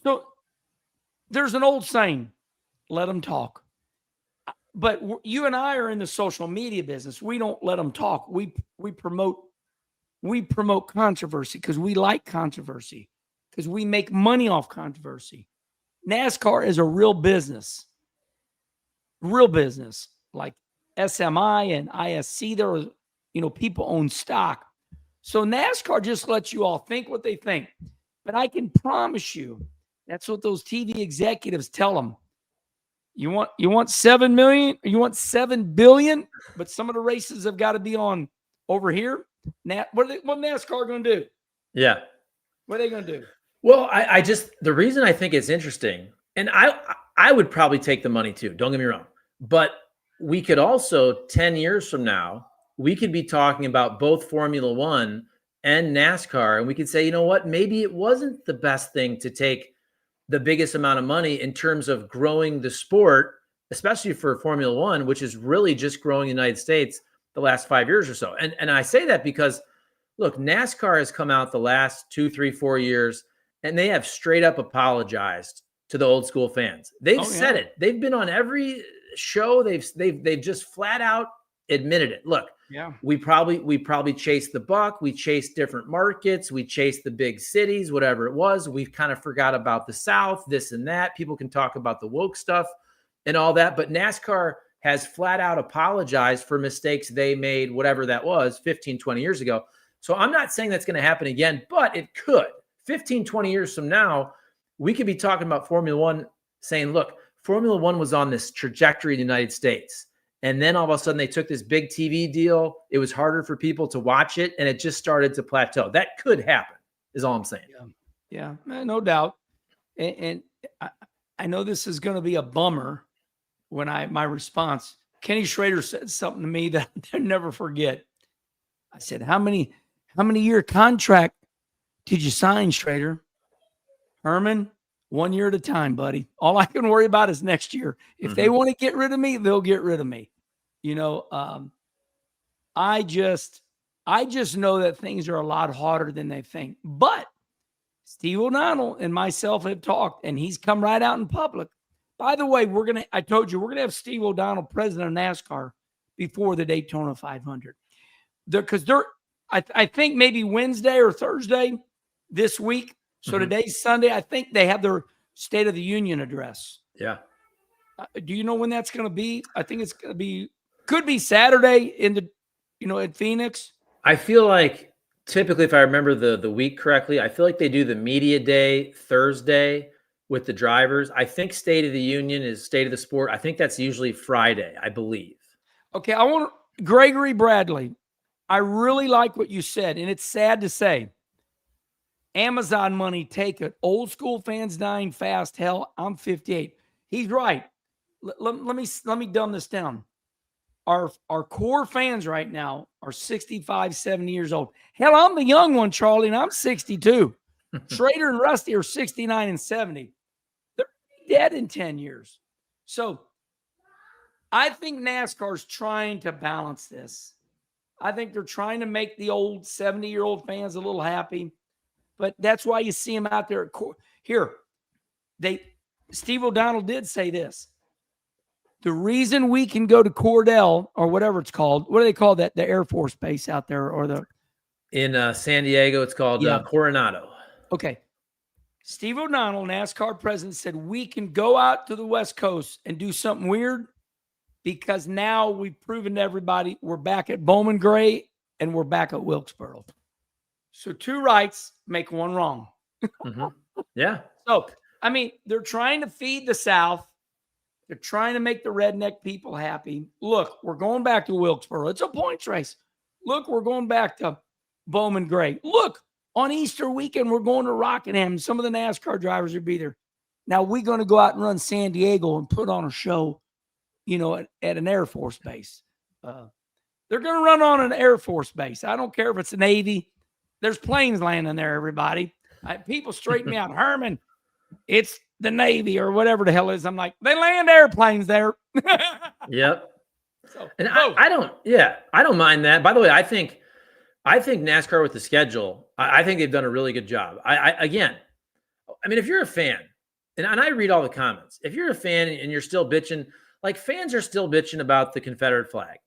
So there's an old saying, let them talk. But you and I are in the social media business. We don't let them talk. We promote controversy because we like controversy, because we make money off controversy. NASCAR is a real business. Like SMI and ISC, there are, people own stock. So NASCAR just lets you all think what they think. But I can promise you, that's what those TV executives tell them. You want 7 million? You want 7 billion? But some of the races have got to be on over here. What NASCAR going to do? Yeah. What are they going to do? Well, the reason I think it's interesting, and I would probably take the money too, don't get me wrong, but we could also 10 years from now, we could be talking about both Formula One and NASCAR. And we could say, you know what, maybe it wasn't the best thing to take the biggest amount of money in terms of growing the sport, especially for Formula One, which is really just growing in the United States the last 5 years or so. And I say that because, look, NASCAR has come out the last 2, 3, 4 years, and they have straight up apologized to the old school fans. They've said it. They've been on every show. They've just flat out admitted it. Look, we probably chased the buck. We chased different markets. We chased the big cities, whatever it was. We've kind of forgot about the South, this and that. People can talk about the woke stuff and all that, but NASCAR has flat out apologized for mistakes they made, whatever that was, 15, 20 years ago. So I'm not saying that's going to happen again, but it could. 15, 20 years from now, we could be talking about Formula One saying, look, Formula One was on this trajectory in the United States. And then all of a sudden they took this big TV deal. It was harder for people to watch it, and it just started to plateau. That could happen, is all I'm saying. Yeah, no doubt. And I know this is going to be a bummer when my response. Kenny Schrader said something to me that I'll never forget. I said, how many year contract did you sign, Schrader? Herman, 1 year at a time, buddy. All I can worry about is next year. If they want to get rid of me, they'll get rid of me. I just know that things are a lot harder than they think. But Steve O'Donnell and myself have talked, and he's come right out in public. By the way, I told you, we're going to have Steve O'Donnell, president of NASCAR, before the Daytona 500. Because I think maybe Wednesday or Thursday this week. So today's Sunday. I think they have their State of the Union address. Yeah. Do you know when that's going to be? I think it's going to be, could be Saturday at Phoenix. I feel like typically, if I remember the week correctly, I feel like they do the media day Thursday with the drivers. I think State of the Union is State of the Sport. I think that's usually Friday, I believe. Okay, Gregory Bradley, I really like what you said, and it's sad to say. Amazon money, take it. Old school fans dying fast. Hell, I'm 58. He's right. Let me dumb this down. Our core fans right now are 65, 70 years old. Hell, I'm the young one, Charlie, and I'm 62. Schrader and Rusty are 69 and 70. They're dead in 10 years. So I think NASCAR's trying to balance this. I think they're trying to make the old 70-year-old fans a little happy. But that's why you see them out there. Here, Steve O'Donnell did say this. The reason we can go to Cordell or whatever it's called, what do they call that? The Air Force Base out there, or in San Diego, it's called Coronado. Okay. Steve O'Donnell, NASCAR president, said we can go out to the West Coast and do something weird because now we've proven to everybody we're back at Bowman Gray and we're back at Wilkesboro. So 2 rights make 1 wrong. Mm-hmm. Yeah. So, I mean, they're trying to feed the South. They're trying to make the redneck people happy. Look, we're going back to Wilkesboro. It's a points race. Look, we're going back to Bowman Gray. Look, on Easter weekend, we're going to Rockingham. Some of the NASCAR drivers will be there. Now, we're going to go out and run San Diego and put on a show, at an Air Force base. They're going to run on an Air Force base. I don't care if it's the Navy. There's planes landing there, everybody. People straighten me out. Herman, it's the Navy or whatever the hell it is. I'm like, they land airplanes there. Yep. And I don't mind that. By the way, I think NASCAR with the schedule, I think they've done a really good job. I mean, if you're a fan, and I read all the comments, if you're a fan and you're still bitching, like fans are still bitching about the Confederate flag.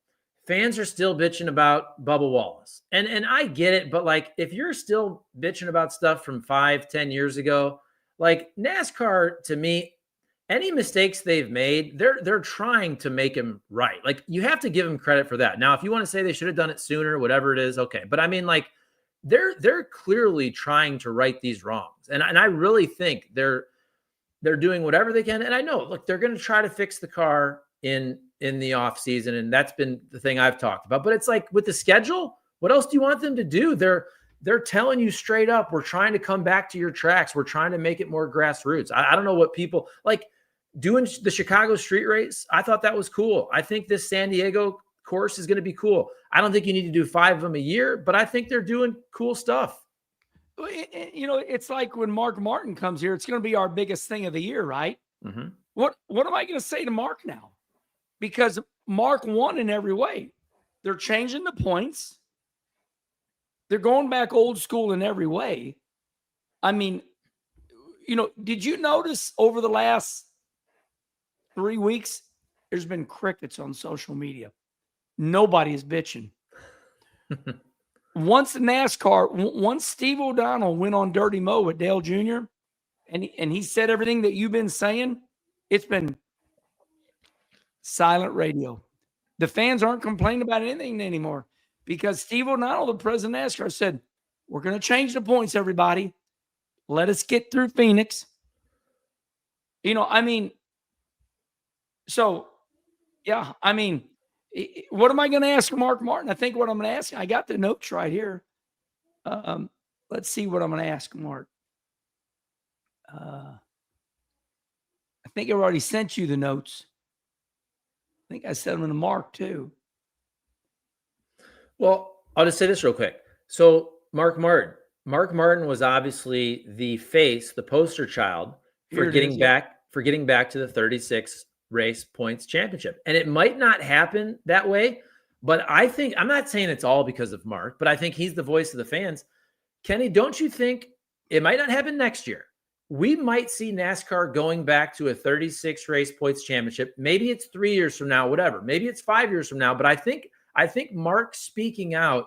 Fans are still bitching about Bubba Wallace. And I get it, but like if you're still bitching about stuff from 5-10 years ago, like NASCAR, to me, any mistakes they've made, they're trying to make them right. Like you have to give them credit for that. Now, if you want to say they should have done it sooner, whatever it is, okay. But I mean, like they're clearly trying to right these wrongs. And I really think they're doing whatever they can. And I know, look, they're going to try to fix the car in the off season. And that's been the thing I've talked about, but it's like with the schedule, what else do you want them to do? They're telling you straight up, we're trying to come back to your tracks. We're trying to make it more grassroots. I don't know what people like doing the Chicago street race. I thought that was cool. I think this San Diego course is going to be cool. I don't think you need to do 5 of them a year, but I think they're doing cool stuff. It's like when Mark Martin comes here, it's going to be our biggest thing of the year, right? Mm-hmm. What am I going to say to Mark now? Because Mark won in every way. They're changing the points. They're going back old school in every way. I mean, did you notice over the last 3 weeks, there's been crickets on social media. Nobody is bitching. Once Steve O'Donnell went on Dirty Mo with Dale Jr., and he said everything that you've been saying, it's been silent radio. The fans aren't complaining about anything anymore because Steve O'Donnell, the president of NASCAR, said, we're going to change the points, everybody. Let us get through Phoenix. What am I going to ask Mark Martin? I think what I'm going to ask, I got the notes right here. Let's see what I'm going to ask Mark. I think I already sent you the notes. I think I sent them to Mark too. Well, I'll just say this real quick. So Mark Martin was obviously the face, the poster child for getting back to the 36 race points championship. And it might not happen that way, but I'm not saying it's all because of Mark, but I think he's the voice of the fans. Kenny, don't you think it might not happen next year? We might see NASCAR going back to a 36 race points championship. Maybe it's 3 years from now, whatever. Maybe it's 5 years from now, but I think Mark speaking out,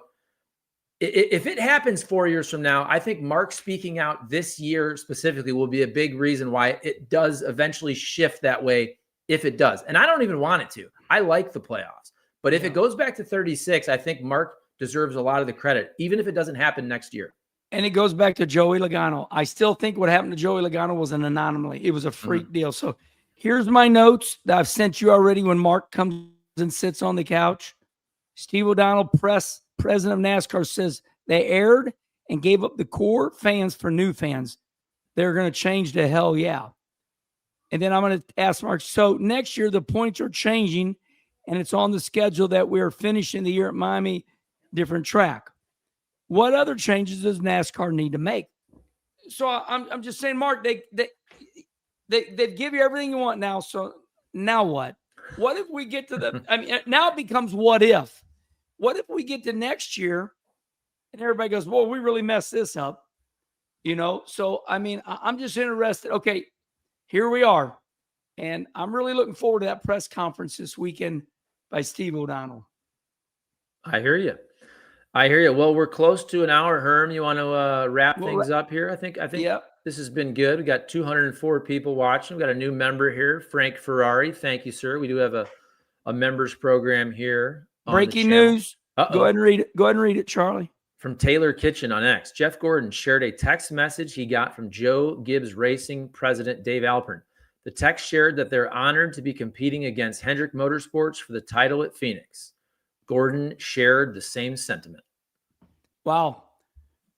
if it happens 4 years from now, I think Mark speaking out this year specifically will be a big reason why it does eventually shift that way if it does. And I don't even want it to. I like the playoffs. But if it goes back to 36, I think Mark deserves a lot of the credit, even if it doesn't happen next year. And it goes back to Joey Logano. I still think what happened to Joey Logano was an anomaly. It was a freak deal. So here's my notes that I've sent you already when Mark comes and sits on the couch. Steve O'Donnell, president of NASCAR, says they aired and gave up the core fans for new fans. They're going to change to hell yeah. And then I'm going to ask Mark, so next year the points are changing, and it's on the schedule that we're finishing the year at Miami, different track. What other changes does NASCAR need to make? So I'm just saying, Mark, they give you everything you want now. So now what? What if we get to the? I mean, now it becomes what if? What if we get to next year, and everybody goes, "Well, we really messed this up," you know? So I mean, I'm just interested. Okay, here we are, and I'm really looking forward to that press conference this weekend by Steve O'Donnell. I hear you. Well, we're close to an hour, Herm. You want to wrap things up here? I think this has been good. We got 204 people watching. We got a new member here, Frank Ferrari. Thank you, sir. We do have a members program here. Breaking news. Go ahead and read it. Go ahead and read it, Charlie. From Taylor Kitchen on X. Jeff Gordon shared a text message he got from Joe Gibbs Racing president Dave Alpern. The text shared that they're honored to be competing against Hendrick Motorsports for the title at Phoenix. Gordon shared the same sentiment. Wow.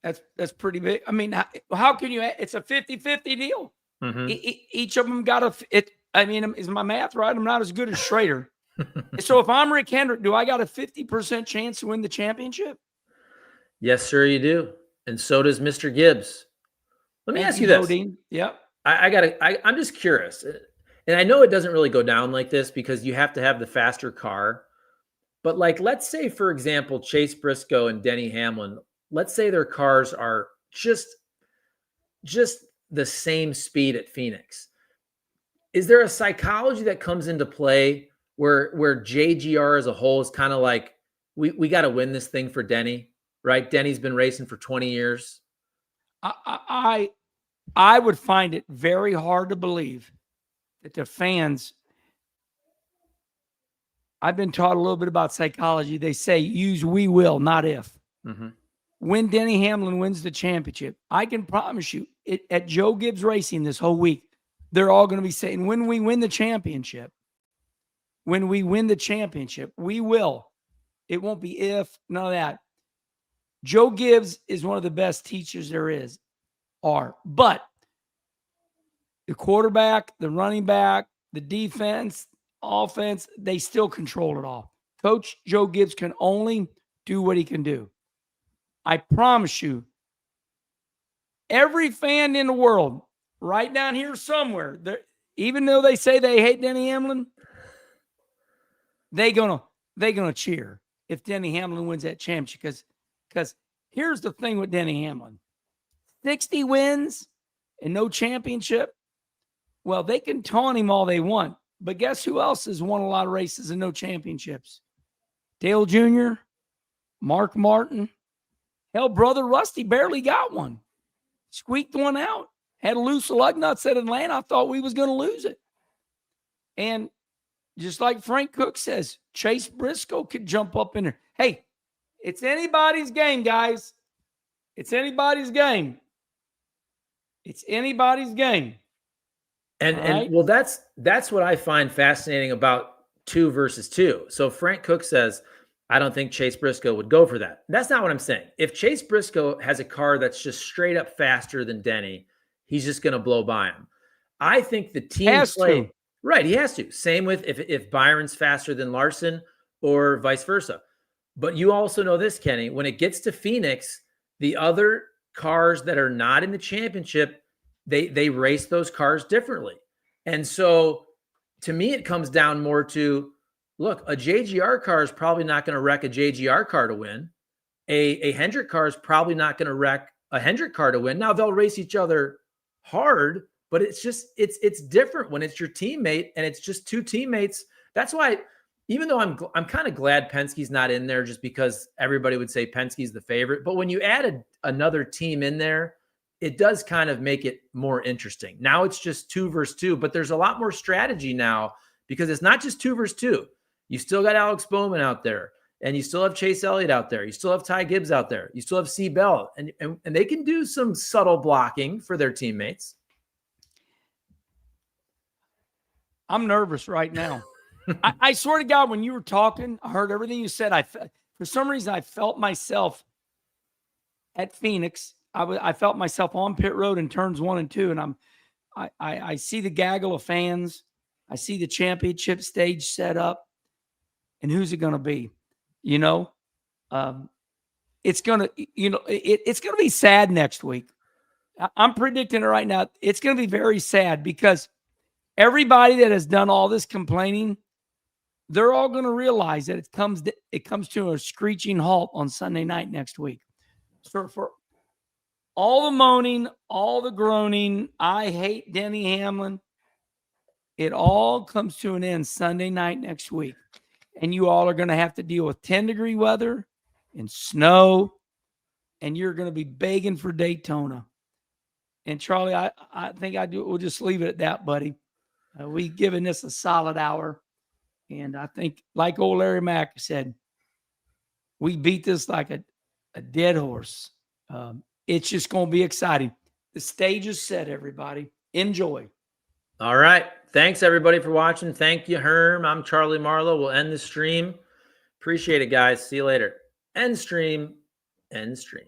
That's pretty big. I mean, how can you, it's a 50-50 deal. Each of them got is my math right? I'm not as good as Schrader. So if I'm Rick Hendrick, do I got a 50% chance to win the championship? Yes, sir, you do. And so does Mr. Gibbs. Let me ask you this. Yep. I'm just curious. And I know it doesn't really go down like this because you have to have the faster car. But like, let's say, for example, Chase Briscoe and Denny Hamlin, let's say their cars are just the same speed at Phoenix. Is there a psychology that comes into play where JGR as a whole is kind of like, we got to win this thing for Denny, right? Denny's been racing for 20 years. I would find it very hard to believe that the fans, I've been taught a little bit about psychology. They say use we will, not if. When Denny Hamlin wins the championship, I can promise you at Joe Gibbs Racing this whole week, they're all going to be saying, when we win the championship, we will. It won't be if, none of that. Joe Gibbs is one of the best teachers there are. But the quarterback, the running back, the defense, offense, they still control it all. Coach Joe Gibbs can only do what he can do. I promise you, every fan in the world, right down here somewhere, even though they say they hate Denny Hamlin, they're gonna cheer if Denny Hamlin wins that championship. Because here's the thing with Denny Hamlin: 60 wins and no championship. Well, they can taunt him all they want, but guess who else has won a lot of races and no championships? Dale Jr., Mark Martin. Hell, brother Rusty barely got one. Squeaked one out. Had a loose lug nuts at Atlanta. I thought we was going to lose it. And just like Frank Cook says, Chase Briscoe could jump up in there. Hey, it's anybody's game, guys. It's anybody's game. It's anybody's game. And well, that's what I find fascinating about 2 versus 2. So Frank Cook says, I don't think Chase Briscoe would go for that. That's not what I'm saying. If Chase Briscoe has a car that's just straight up faster than Denny, he's just going to blow by him. I think the team play, right, he has to. Same with if Byron's faster than Larson or vice versa. But you also know this, Kenny, when it gets to Phoenix, the other cars that are not in the championship, they race those cars differently. And so to me, it comes down more to, look, a JGR car is probably not going to wreck a JGR car to win. A Hendrick car is probably not going to wreck a Hendrick car to win. Now they'll race each other hard, but it's just, it's different when it's your teammate and it's just 2 teammates. That's why, even though I'm kind of glad Penske's not in there, just because everybody would say Penske's the favorite. But when you add another team in there, it does kind of make it more interesting. Now it's just 2 versus 2, but there's a lot more strategy now because it's not just 2 versus 2. You still got Alex Bowman out there, and you still have Chase Elliott out there. You still have Ty Gibbs out there. You still have C. Bell, and they can do some subtle blocking for their teammates. I'm nervous right now. I swear to God, when you were talking, I heard everything you said. For some reason, I felt myself at Phoenix. I felt myself on pit road in turns 1 and 2, and I see the gaggle of fans. I see the championship stage set up, and who's it going to be? You know, it's going to, it's going to be sad next week. I'm predicting it right now. It's going to be very sad because everybody that has done all this complaining, they're all going to realize that it comes to a screeching halt on Sunday night next week. So for all the moaning, all the groaning, I hate Denny Hamlin, it all comes to an end Sunday night next week. And you all are going to have to deal with 10-degree weather and snow, and you're going to be begging for Daytona. And Charlie, I think we'll just leave it at that, buddy. We've given this a solid hour. And I think, like old Larry Mack said, we beat this like a dead horse. It's just going to be exciting. The stage is set, everybody. Enjoy. All right. Thanks, everybody, for watching. Thank you, Herm. I'm Charlie Marlow. We'll end the stream. Appreciate it, guys. See you later. End stream. End stream.